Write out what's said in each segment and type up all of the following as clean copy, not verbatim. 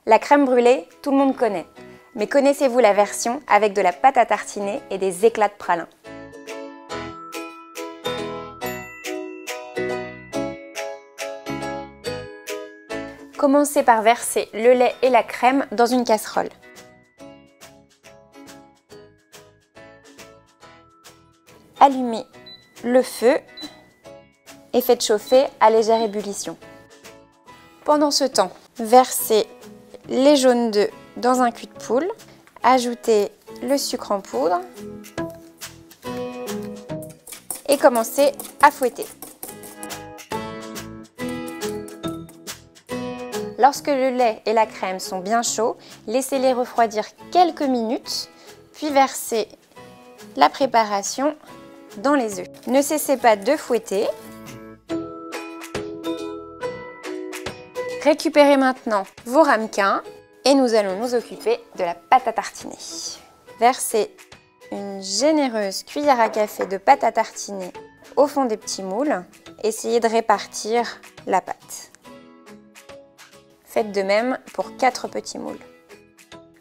La crème brûlée, tout le monde connaît. Mais connaissez-vous la version avec de la pâte à tartiner et des éclats de pralin? Commencez par verser le lait et la crème dans une casserole. Allumez le feu et faites chauffer à légère ébullition. Pendant ce temps, versez les jaunes d'œufs dans un cul de poule, ajoutez le sucre en poudre et commencez à fouetter. Lorsque le lait et la crème sont bien chauds, laissez-les refroidir quelques minutes, puis versez la préparation dans les œufs. Ne cessez pas de fouetter. Récupérez maintenant vos ramequins et nous allons nous occuper de la pâte à tartiner. Versez une généreuse cuillère à café de pâte à tartiner au fond des petits moules. Essayez de répartir la pâte. Faites de même pour 4 petits moules.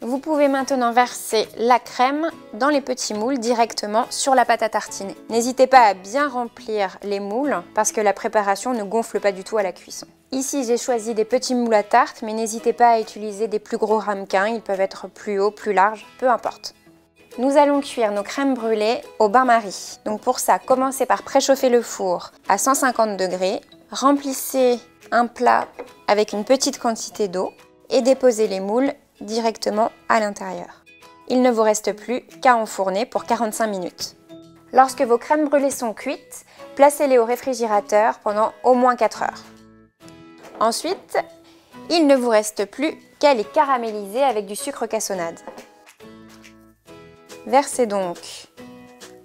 Vous pouvez maintenant verser la crème dans les petits moules directement sur la pâte à tartiner. N'hésitez pas à bien remplir les moules parce que la préparation ne gonfle pas du tout à la cuisson. Ici, j'ai choisi des petits moules à tarte, mais n'hésitez pas à utiliser des plus gros ramequins. Ils peuvent être plus hauts, plus larges, peu importe. Nous allons cuire nos crèmes brûlées au bain-marie. Donc pour ça, commencez par préchauffer le four à 150 degrés. Remplissez un plat avec une petite quantité d'eau et déposez les moules directement à l'intérieur. Il ne vous reste plus qu'à enfourner pour 45 minutes. Lorsque vos crèmes brûlées sont cuites, placez-les au réfrigérateur pendant au moins 4 heures. Ensuite, il ne vous reste plus qu'à les caraméliser avec du sucre cassonade. Versez donc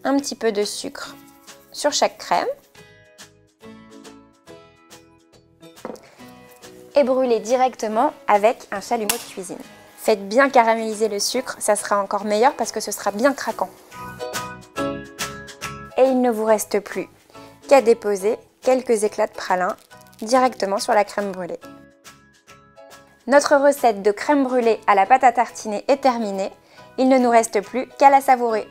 un petit peu de sucre sur chaque crème et brûlez directement avec un chalumeau de cuisine. Faites bien caraméliser le sucre, ça sera encore meilleur parce que ce sera bien craquant. Et il ne vous reste plus qu'à déposer quelques éclats de pralin directement sur la crème brûlée. Notre recette de crème brûlée à la pâte à tartiner est terminée. Il ne nous reste plus qu'à la savourer.